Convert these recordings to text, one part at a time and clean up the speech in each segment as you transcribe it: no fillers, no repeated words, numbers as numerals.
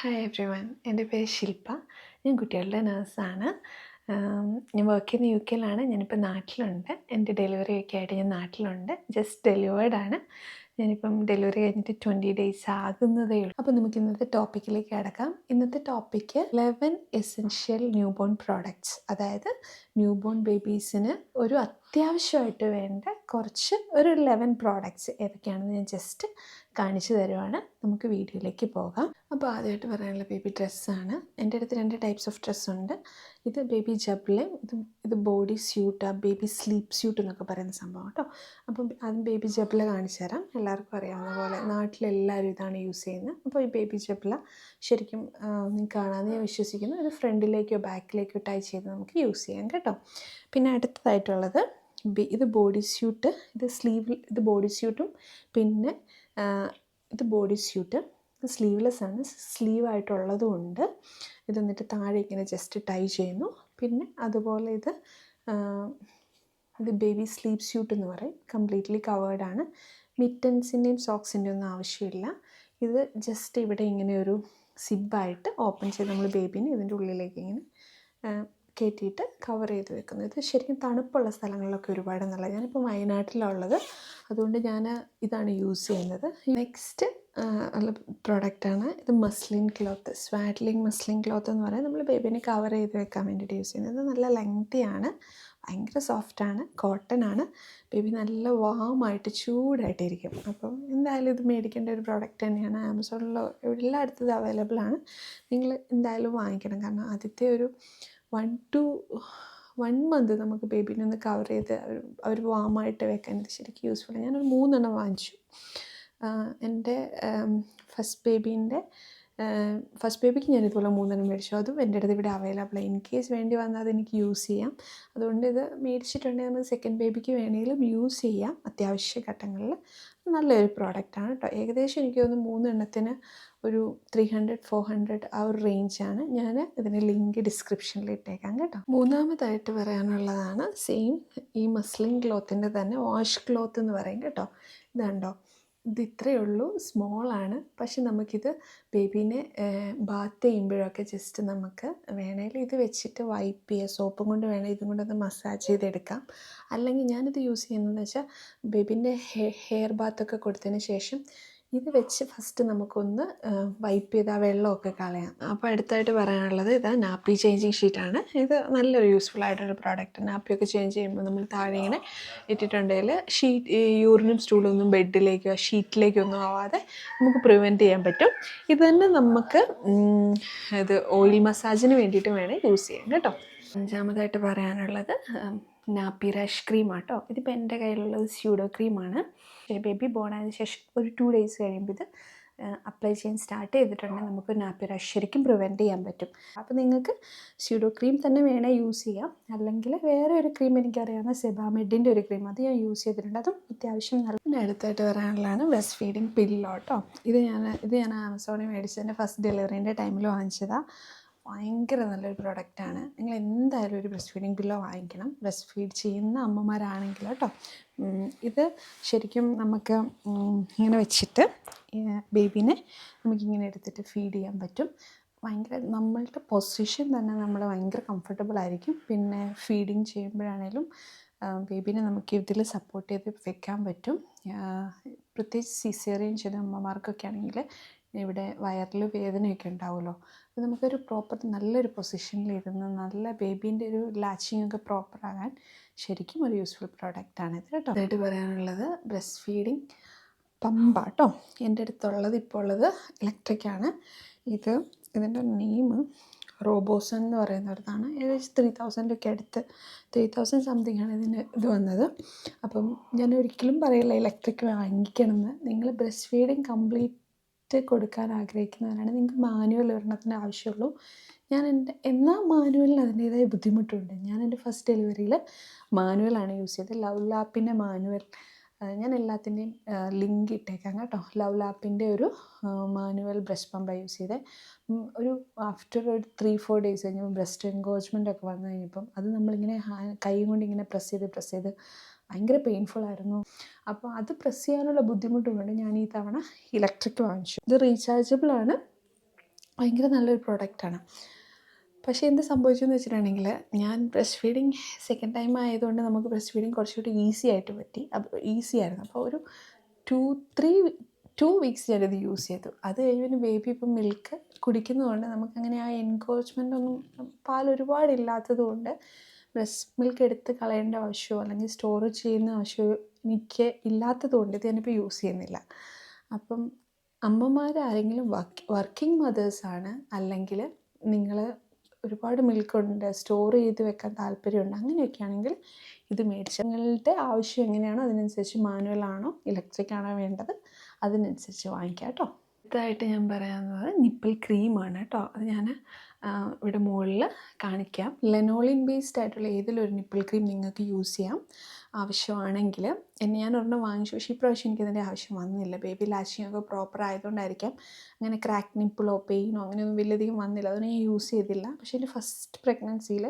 Hi every one, എൻ്റെ പേര് ശില്പ. ഞാൻ കുട്ടികളുടെ നഴ്സാണ്. ഞാൻ വർക്ക് ചെയ്യുന്ന UK-ലാണ്. ഞാനിപ്പോൾ നാട്ടിലുണ്ട്. എൻ്റെ ഡെലിവറി ഒക്കെ ആയിട്ട് ഞാൻ നാട്ടിലുണ്ട്. ജസ്റ്റ് ഡെലിവേർഡാണ്. ഞാനിപ്പം ഡെലിവറി കഴിഞ്ഞിട്ട് 20 ഡേയ്സ് ആകുന്നതേ ഉള്ളൂ. അപ്പോൾ നമുക്ക് ഇന്നത്തെ ടോപ്പിക്കിലേക്ക് കിടക്കാം. ഇന്നത്തെ topic 11 essential new born products, അതായത് ന്യൂ ബോൺ ബേബീസിന് ഒരു അത്യാവശ്യമായിട്ട് വേണ്ട കുറച്ച് ഒരു 11 പ്രോഡക്ട്സ് ഏതൊക്കെയാണെന്ന് ഞാൻ ജസ്റ്റ് കാണിച്ചു തരുവാണ്. നമുക്ക് വീഡിയോയിലേക്ക് പോകാം. അപ്പോൾ ആദ്യമായിട്ട് പറയാനുള്ള ബേബി ഡ്രസ്സാണ്. എൻ്റെ അടുത്ത് 2 ടൈപ്സ് ഓഫ് ഡ്രസ്സുണ്ട്. ഇത് ബേബി ജബ്ലയും ഇത് body suit, baby sleep suit എന്നൊക്കെ പറയുന്ന സംഭവം കേട്ടോ. അപ്പം ആദ്യം ബേബി ജബ്ല കാണിച്ചു തരാം. എല്ലാവർക്കും അറിയാവുന്ന പോലെ നാട്ടിലെല്ലാവരും ഇതാണ് യൂസ് ചെയ്യുന്നത്. അപ്പോൾ ഈ ബേബി ജബ്ല ശരിക്കും നിങ്ങൾക്ക് കാണാമെന്ന് ഞാൻ വിശ്വസിക്കുന്നു. ഇത് ഫ്രണ്ടിലേക്കോ ബാക്കിലേക്കോ ടൈ ചെയ്ത് നമുക്ക് യൂസ് ചെയ്യാം കേട്ടോ. പിന്നെ അടുത്തതായിട്ടുള്ളത് ഇത് ബോഡി സ്യൂട്ട്. ഇത് ബോഡി സ്യൂട്ടും പിന്നെ ഇത് ബോഡി സ്യൂട്ട്. ഇത് സ്ലീവ്ലെസ് ആണ്, സ്ലീവായിട്ടുള്ളതും ഉണ്ട്. ഇത് എന്നിട്ട് താഴെ ഇങ്ങനെ ജസ്റ്റ് ടൈ ചെയ്യുന്നു. പിന്നെ അതുപോലെ ഇത് ബേബി സ്ലീപ്പ് സ്യൂട്ട് എന്ന് പറയും. കംപ്ലീറ്റ്ലി കവേർഡാണ്. മിറ്റൻസിൻ്റെയും സോക്സിൻ്റെയും ഒന്നും ആവശ്യമില്ല. ഇത് ജസ്റ്റ് ഇവിടെ ഇങ്ങനെ ഒരു സിബായിട്ട് ഓപ്പൺ ചെയ്ത് നമ്മൾ ബേബീനെ ഇതിൻ്റെ ഉള്ളിലേക്ക് ഇങ്ങനെ കയറ്റിയിട്ട് കവർ ചെയ്ത് വെക്കുന്നത്. ഇത് ശരിക്കും തണുപ്പുള്ള സ്ഥലങ്ങളിലൊക്കെ ഒരുപാട് നല്ലത്. ഞാനിപ്പോൾ വയനാട്ടിലുള്ളത്, അതുകൊണ്ട് ഞാൻ ഇതാണ് യൂസ് ചെയ്യുന്നത്. നെക്സ്റ്റ് ഉള്ള പ്രോഡക്റ്റാണ് ഇത് മസ്ലിൻ ക്ലോത്ത്. സ്വാഡ്ലിംഗ് മസ്ലിൻ ക്ലോത്ത് എന്ന് പറയാൻ നമ്മൾ ബേബീനെ കവർ ചെയ്ത് വെക്കാൻ വേണ്ടിയിട്ട് യൂസ് ചെയ്യുന്നത്. ഇത് നല്ല ലെങ്തിയാണ്, ഭയങ്കര സോഫ്റ്റാണ്, കോട്ടൺ ആണ്. ബേബി നല്ല വാമായിട്ട് ചൂടായിട്ടിരിക്കും. അപ്പം എന്തായാലും ഇത് മേടിക്കേണ്ട ഒരു പ്രോഡക്റ്റ് തന്നെയാണ്. ആമസോണിലോ എല്ലായിടത്തും ഇത് അവൈലബിൾ ആണ്. നിങ്ങൾ എന്തായാലും വാങ്ങിക്കണം. കാരണം ആദ്യത്തെ ഒരു 1 to 1 month നമുക്ക് ബേബീനെ ഒന്ന് കവർ ചെയ്ത് അവർ വാമായിട്ട് വെക്കാൻ ഇത് ശരിക്കും യൂസ്ഫുള്ളാണ്. ഞാനൊരു 3 എണ്ണം വാങ്ങിച്ചു. എൻ്റെ ഫസ്റ്റ് ബേബിക്ക് ഞാനിതുപോലെ 3 എണ്ണം മേടിച്ചു. അതും എൻ്റെ അടുത്ത് ഇവിടെ അവൈലബിളാണ്. ഇൻ കേസ് വേണ്ടി വന്നാൽ അതെനിക്ക് യൂസ് ചെയ്യാം. അതുകൊണ്ട് ഇത് മേടിച്ചിട്ടുണ്ടെങ്കിൽ നമുക്ക് സെക്കൻഡ് ബേബിക്ക് വേണമെങ്കിലും യൂസ് ചെയ്യാം അത്യാവശ്യ ഘട്ടങ്ങളിൽ. നല്ലൊരു പ്രോഡക്റ്റാണ് കേട്ടോ. ഏകദേശം എനിക്ക് തോന്നുന്നു 3 എണ്ണത്തിന് ഒരു 300-400 ആ ഒരു റേഞ്ചാണ്. ഞാൻ ഇതിൻ്റെ ലിങ്ക് ഡിസ്ക്രിപ്ഷനിൽ ഇട്ടേക്കാം കേട്ടോ. മൂന്നാമതായിട്ട് പറയാനുള്ളതാണ് സെയിം ഈ മസ്ലിൻ ക്ലോത്തിൻ്റെ തന്നെ വാഷ് ക്ലോത്ത് എന്ന് പറയും കേട്ടോ. ഇതുണ്ടോ, ഇത് ഇത്രയേ ഉള്ളൂ, സ്മോളാണ്. പക്ഷെ നമുക്കിത് ബേബീനെ ബാത്ത് ചെയ്യുമ്പോഴൊക്കെ ജസ്റ്റ് നമുക്ക് വേണമെങ്കിൽ ഇത് വെച്ചിട്ട് വൈപ്പ് ചെയ്യുക. സോപ്പും കൊണ്ട് വേണമെങ്കിൽ ഇതും കൊണ്ടൊന്ന് മസാജ് ചെയ്തെടുക്കാം. അല്ലെങ്കിൽ ഞാനിത് യൂസ് ചെയ്യുന്നതെന്ന് വെച്ചാൽ ബേബീൻ്റെ ഹെയർ ബാത്തൊക്കെ കൊടുത്തതിന് ശേഷം ഇത് വെച്ച് ഫസ്റ്റ് നമുക്കൊന്ന് വൈപ്പ് ചെയ്ത് ആ വെള്ളമൊക്കെ കളയാം. അപ്പോൾ അടുത്തായിട്ട് പറയാനുള്ളത് ഇതാ നാപ്പി ചേഞ്ചിങ് ഷീറ്റാണ്. ഇത് നല്ലൊരു യൂസ്ഫുൾ ആയിട്ടൊരു പ്രോഡക്റ്റ്. നാപ്പിയൊക്കെ ചേഞ്ച് ചെയ്യുമ്പോൾ നമ്മൾ താഴെ ഇങ്ങനെ ഇട്ടിട്ടുണ്ടെങ്കിൽ യൂറിനും സ്റ്റൂളൊന്നും ബെഡിലേക്കോ ഷീറ്റിലേക്കോ ഒന്നും ആവാതെ നമുക്ക് പ്രിവെൻറ്റ് ചെയ്യാൻ പറ്റും. ഇത് തന്നെ നമുക്ക് ഇത് ഓയിൽ മസാജിന് വേണ്ടിയിട്ട് വേണേൽ യൂസ് ചെയ്യാം കേട്ടോ. അഞ്ചാമതായിട്ട് പറയാനുള്ളത് നാപ്പി റാഷ് ക്രീമാട്ടോ. ഇതിപ്പോൾ എൻ്റെ കയ്യിലുള്ളത് സ്യൂഡോ ക്രീമാണ്. ബേബി ബോൺ ആയതിനു ശേഷം ഒരു 2 days കഴിയുമ്പോൾ ഇത് അപ്ലൈ ചെയ്യാൻ സ്റ്റാർട്ട് ചെയ്തിട്ടുണ്ടെങ്കിൽ നമുക്ക് നാപ്പി റാഷ് ശരിക്കും പ്രിവെൻറ്റ് ചെയ്യാൻ പറ്റും. അപ്പോൾ നിങ്ങൾക്ക് സ്യൂഡോ ക്രീം തന്നെ വേണേൽ യൂസ് ചെയ്യാം. അല്ലെങ്കിൽ വേറെ ഒരു ക്രീം എനിക്കറിയാവുന്ന സെബാമെഡിൻ്റെ ഒരു ക്രീം, അത് ഞാൻ യൂസ് ചെയ്തിട്ടുണ്ട്. അതും അത്യാവശ്യം നല്ല. പിന്നെ അടുത്തായിട്ട് പറയാനുള്ളതാണ് ബ്രസ്റ്റ് ഫീഡിങ് പില്ലോ കേട്ടോ. ഇത് ഞാൻ ആമസോണിൽ മേടിച്ചതിൻ്റെ ഫസ്റ്റ് ഡെലിവറീൻ്റെ ടൈമിൽ വാങ്ങിച്ചതാണ്. ഭയങ്കര നല്ലൊരു പ്രോഡക്റ്റാണ്. നിങ്ങൾ എന്തായാലും ഒരു ബ്രസ്റ്റ് ഫീഡിങ് പില്ലോ വാങ്ങിക്കണം, ബ്രസ്റ്റ് ഫീഡ് ചെയ്യുന്ന അമ്മമാരാണെങ്കിൽ കേട്ടോ. ഇത് ശരിക്കും നമുക്ക് ഇങ്ങനെ വെച്ചിട്ട് ബേബീനെ നമുക്കിങ്ങനെ എടുത്തിട്ട് ഫീഡ് ചെയ്യാൻ പറ്റും. നമ്മളുടെ പൊസിഷൻ തന്നെ നമ്മൾ ഭയങ്കര കംഫർട്ടബിൾ ആയിരിക്കും. പിന്നെ ഫീഡിങ് ചെയ്യുമ്പോഴാണേലും ബേബീനെ നമുക്ക് ഇതിൽ സപ്പോർട്ട് ചെയ്ത് വെക്കാൻ പറ്റും. പ്രത്യേകിച്ച് സിസേറിയൻ ചെയ്ത അമ്മമാർക്കൊക്കെ ആണെങ്കിൽ ഇവിടെ വയറിൽ വേദനയൊക്കെ ഉണ്ടാവുമല്ലോ. അപ്പോൾ നമുക്കൊരു നല്ലൊരു പൊസിഷനിലിരുന്ന് നല്ല ബേബീൻ്റെ ഒരു ലാച്ചിങ് ഒക്കെ പ്രോപ്പറാകാൻ ശരിക്കും ഒരു യൂസ്ഫുൾ പ്രോഡക്റ്റാണ് ഇത് കേട്ടോ. അതായിട്ട് പറയാനുള്ളത് ബ്രസ്റ്റ് ഫീഡിങ് പമ്പാട്ടോ. എൻ്റെ അടുത്തുള്ളത് ഇപ്പോൾ ഉള്ളത് ഇലക്ട്രിക്കാണ്. ഇതിൻ്റെ നെയിം റോബോസൺ എന്ന് പറയുന്നതാണ്. ഏകദേശം 3000 ഒക്കെ അടുത്ത് 3000 സംതിങ് ആണ് ഇത് വന്നത്. അപ്പം ഞാൻ ഒരിക്കലും പറയില്ല ഇലക്ട്രിക് വാങ്ങിക്കണമെന്ന്. നിങ്ങൾ ബ്രസ്റ്റ് ഫീഡിങ് കംപ്ലീറ്റ് കൊടുക്കാൻ ആഗ്രഹിക്കുന്നവരാണ്, നിങ്ങൾക്ക് മാനുവൽ ഒരെണ്ണത്തിൻ്റെ ആവശ്യമുള്ളൂ. എന്നാൽ മാനുവലിന് അതിൻ്റേതായ ബുദ്ധിമുട്ടുണ്ട്. ഞാൻ എൻ്റെ ഫസ്റ്റ് ഡെലിവറിയിൽ മാനുവലാണ് യൂസ് ചെയ്തത്. ലവ് ലാപ്പിൻ്റെ മാനുവൽ. ഞാൻ എല്ലാത്തിൻ്റെയും ലിങ്ക് ഇട്ടേക്കാം കേട്ടോ. ലവ് ലാപ്പിൻ്റെ ഒരു മാനുവൽ ബ്രസ്റ്റ് പമ്പാണ് യൂസ് ചെയ്തത്. ഒരു ആഫ്റ്റർ ഒരു 3-4 days കഴിഞ്ഞപ്പോൾ ബ്രസ്റ്റ് എൻഗോജ്മെൻ്റ് ഒക്കെ വന്നു കഴിഞ്ഞപ്പം അത് നമ്മളിങ്ങനെ കൈ കൊണ്ട് ഇങ്ങനെ പ്രസ് ചെയ്ത് ഭയങ്കര പെയിൻഫുള്ളായിരുന്നു. അപ്പോൾ അത് പ്രസ് ചെയ്യാനുള്ള ബുദ്ധിമുട്ടുകൊണ്ട് ഞാൻ ഈ തവണ ഇലക്ട്രിക് വാങ്ങിച്ചു. ഇത് റീചാർജബിളാണ്. ഭയങ്കര നല്ലൊരു പ്രോഡക്റ്റാണ്. പക്ഷേ എന്ത് സംഭവിച്ചെന്ന് വെച്ചിട്ടുണ്ടെങ്കിൽ, ഞാൻ ബ്രസ്റ്റ് ഫീഡിങ് സെക്കൻഡ് ടൈം ആയതുകൊണ്ട് നമുക്ക് ബ്രസ്റ്റ് ഫീഡിങ് കുറച്ചുകൂടി ഈസി ആയിട്ട് പറ്റി. ഈസി ആയിരുന്നു. അപ്പോൾ ഒരു 2 വീക്സ് ഞാനിത് യൂസ് ചെയ്തു. അത് കഴിഞ്ഞ് പിന്നെ ബേബി ഇപ്പം മിൽക്ക് കുടിക്കുന്നതുകൊണ്ട് നമുക്കങ്ങനെ ആ എൻകറേജ്മെൻ്റ് ഒന്നും, പാൽ ഒരുപാടില്ലാത്തത് കൊണ്ട് ബ്രസ്റ്റ് മിൽക്ക് എടുത്ത് കളയേണ്ട ആവശ്യമോ അല്ലെങ്കിൽ സ്റ്റോർ ചെയ്യുന്ന ആവശ്യമോ എനിക്ക് ഇല്ലാത്തത് കൊണ്ട് ഇത് ഞാനിപ്പോൾ യൂസ് ചെയ്യുന്നില്ല. അപ്പം അമ്മമാരാരെങ്കിലും വർക്കിംഗ് മദേഴ്സാണ്, അല്ലെങ്കിൽ നിങ്ങൾ ഒരുപാട് മിൽക്കുണ്ട്, സ്റ്റോർ ചെയ്ത് വെക്കാൻ താല്പര്യമുണ്ട്, അങ്ങനെയൊക്കെ ആണെങ്കിൽ ഇത് മേടിച്ച് നിങ്ങളുടെ ആവശ്യം എങ്ങനെയാണോ അതിനനുസരിച്ച് മാനുവലാണോ ഇലക്ട്രിക് ആണോ വേണ്ടത് അതിനനുസരിച്ച് വാങ്ങിക്കാം കേട്ടോ. അടുത്തതായിട്ട് ഞാൻ പറയാവുന്നത് നിപ്പിൾ ക്രീമാണ് കേട്ടോ. അത് ഞാൻ ഇവിടെ മുകളിൽ കാണിക്കാം. ലെനോളിൻ ബേസ്ഡ് ആയിട്ടുള്ള ഏതെങ്കിലും ഒരു നിപ്പിൾ ക്രീം നിങ്ങൾക്ക് യൂസ് ചെയ്യാം ആവശ്യമാണെങ്കിൽ. ഞാൻ ഒരെണ്ണം വാങ്ങിച്ചു, പക്ഷേ ഇപ്രാവശ്യം എനിക്കതിൻ്റെ ആവശ്യം വന്നില്ല. ബേബി ലാച്ചിങ് ഒക്കെ പ്രോപ്പർ ആയതുകൊണ്ടായിരിക്കാം അങ്ങനെ ക്രാക്ക് നിപ്പിളോ പെയിനോ അങ്ങനെയൊന്നും വലിയധികം വന്നില്ല, അതുകൊണ്ട് ഞാൻ യൂസ് ചെയ്തില്ല. പക്ഷേ എൻ്റെ ഫസ്റ്റ് പ്രഗ്നൻസിയിൽ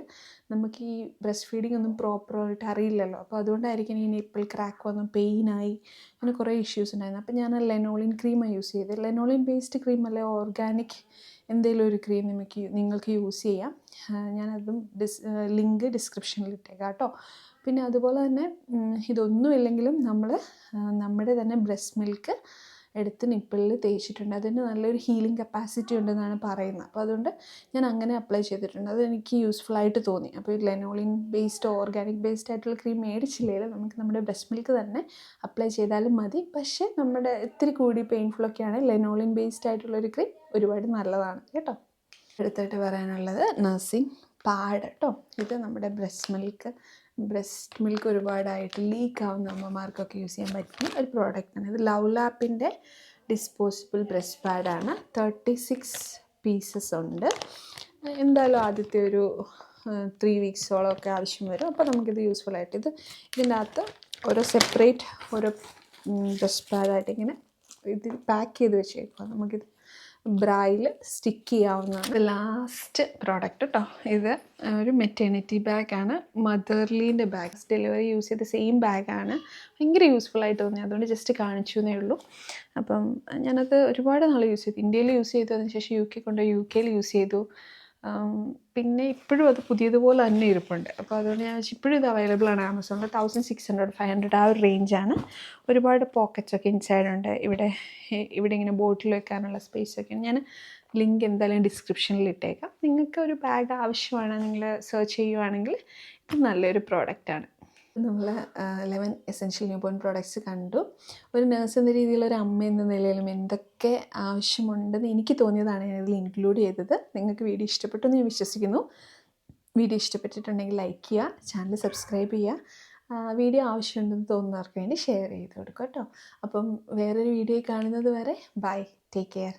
നമുക്ക് ഈ ബ്രസ്റ്റ് ഫീഡിങ് ഒന്നും പ്രോപ്പറായിട്ട് അറിയില്ലല്ലോ, അപ്പോൾ അതുകൊണ്ടായിരിക്കും ഈ നിപ്പിൾ ക്രാക്ക് വന്നു, പെയിനായി, അങ്ങനെ കുറേ ഇഷ്യൂസ് ഉണ്ടായിരുന്നു. അപ്പോൾ ഞാൻ ലെനോളിൻ ക്രീമാണ് യൂസ് ചെയ്തത്. ലെനോളിൻ ബേസ്ഡ് ക്രീം അല്ലെ ഓർഗാനിക് എന്തെങ്കിലും ഒരു ക്രീം നിങ്ങൾക്ക് യൂസ് ചെയ്യാം. ഞാനതും ലിങ്ക് ഡിസ്ക്രിപ്ഷനിൽ ഇട്ടേക്കാം കേട്ടോ. പിന്നെ അതുപോലെ തന്നെ ഇതൊന്നുമില്ലെങ്കിലും നമ്മൾ നമ്മുടെ തന്നെ ബ്രസ്റ്റ് മിൽക്ക് എടുത്ത് നിപ്പിളിൽ തേച്ചിട്ടുണ്ട്. അതിന് നല്ലൊരു ഹീലിംഗ് കപ്പാസിറ്റി ഉണ്ടെന്നാണ് പറയുന്നത്. അപ്പോൾ അതുകൊണ്ട് ഞാൻ അങ്ങനെ അപ്ലൈ ചെയ്തിട്ടുണ്ട്. അതെനിക്ക് യൂസ്ഫുള്ളായിട്ട് തോന്നി. അപ്പോൾ ഈ ലെനോളിൻ ബേസ്ഡ് ഓർഗാനിക് ബേസ്ഡ് ആയിട്ടുള്ള ക്രീം മേടിച്ചില്ലെങ്കിൽ നമുക്ക് നമ്മുടെ ബ്രസ്റ്റ് മിൽക്ക് തന്നെ അപ്ലൈ ചെയ്താലും മതി. പക്ഷേ നമ്മുടെ ഇത്തിരി കൂടി പെയിൻഫുള്ളൊക്കെയാണ് ലെനോളിൻ ബേസ്ഡ് ആയിട്ടുള്ളൊരു ക്രീം ഒരുപാട് നല്ലതാണ് കേട്ടോ. അടുത്തായിട്ട് പറയാനുള്ളത് നഴ്സിംഗ് പാഡ് കേട്ടോ. ഇത് നമ്മുടെ ബ്രസ്റ്റ് മിൽക്ക് ഒരുപാടായിട്ട് ലീക്ക് ആവുന്ന അമ്മമാർക്കൊക്കെ യൂസ് ചെയ്യാൻ പറ്റുന്ന ഒരു പ്രോഡക്റ്റാണ്. ഇത് ലവ് ലാപ്പിൻ്റെ ഡിസ്പോസിബിൾ ബ്രസ്റ്റ് പാഡാണ്. 36 പീസസ് ഉണ്ട്. എന്തായാലും ആദ്യത്തെ ഒരു 3 വീക്സോളം ഒക്കെ ആവശ്യം വരും. അപ്പോൾ നമുക്കിത് യൂസ്ഫുള്ളായിട്ട് ഇതിൻ്റെ അകത്ത് സെപ്പറേറ്റ് ഓരോ ബ്രസ്റ്റ് പാഡായിട്ട് ഇങ്ങനെ ഇത് പാക്ക് ചെയ്ത് വെച്ചേക്കുക. നമുക്കിത് ബ്രായിൽ സ്റ്റിക്ക് ചെയ്യാവുന്നതാണ്. ലാസ്റ്റ് പ്രോഡക്റ്റ് കേട്ടോ. ഇത് ഒരു മെറ്റേണിറ്റി ബാഗാണ്, മദർലീൻ്റെ ബാഗ്. ഡെലിവറി യൂസ് ചെയ്ത സെയിം ബാഗാണ്. ഭയങ്കര യൂസ്ഫുള്ളായിട്ട് തോന്നി, അതുകൊണ്ട് ജസ്റ്റ് കാണിച്ചു എന്നേ ഉള്ളൂ. അപ്പം ഞാനത് ഒരുപാട് നാൾ യൂസ് ചെയ്തു. ഇന്ത്യയിൽ യൂസ് ചെയ്തു, അതിനുശേഷം UK യൂസ് ചെയ്തു. പിന്നെ ഇപ്പോഴും അത് പുതിയതുപോലെ തന്നെ ഇരിപ്പുണ്ട്. അപ്പോൾ അതുകൊണ്ട് ഞാൻ ഇപ്പോഴും ഇത് അവൈലബിൾ ആണ് ആമസോണിൽ. 1600-500 ആ ഒരു റേഞ്ചാണ്. ഒരുപാട് പോക്കറ്റ്സൊക്കെ ഇൻസൈഡുണ്ട്. ഇവിടെ ഇങ്ങനെ ബോട്ടിൽ വെക്കാനുള്ള സ്പേസൊക്കെ. ഞാൻ ലിങ്ക് എന്തായാലും ഡിസ്ക്രിപ്ഷനിൽ ഇട്ടേക്കാം. നിങ്ങൾക്ക് ഒരു ബാഗ് ആവശ്യമാണ്, നിങ്ങൾ സെർച്ച് ചെയ്യുവാണെങ്കിൽ ഇത് നല്ലൊരു പ്രോഡക്റ്റാണ്. നമ്മൾ 11 എസെൻഷ്യൽ ന്യൂ ബോൺ പ്രോഡക്റ്റ്സ് കണ്ടു. ഒരു നേഴ്സ് എന്ന രീതിയിൽ, ഒരു അമ്മ എന്ന നിലയിലും എന്തൊക്കെ ആവശ്യമുണ്ടെന്ന് എനിക്ക് തോന്നിയതാണ് ഞാനിതിൽ ഇൻക്ലൂഡ് ചെയ്തത്. നിങ്ങൾക്ക് വീഡിയോ ഇഷ്ടപ്പെട്ടു എന്ന് ഞാൻ വിശ്വസിക്കുന്നു. വീഡിയോ ഇഷ്ടപ്പെട്ടിട്ടുണ്ടെങ്കിൽ ലൈക്ക് ചെയ്യുക, ചാനൽ സബ്സ്ക്രൈബ് ചെയ്യുക. വീഡിയോ ആവശ്യമുണ്ടെന്ന് തോന്നുന്നവർക്ക് വേണ്ടി ഷെയർ ചെയ്ത് കൊടുക്കുക കേട്ടോ. അപ്പം വേറൊരു വീഡിയോ കാണുന്നത് വരെ ബൈ, ടേക്ക് കെയർ.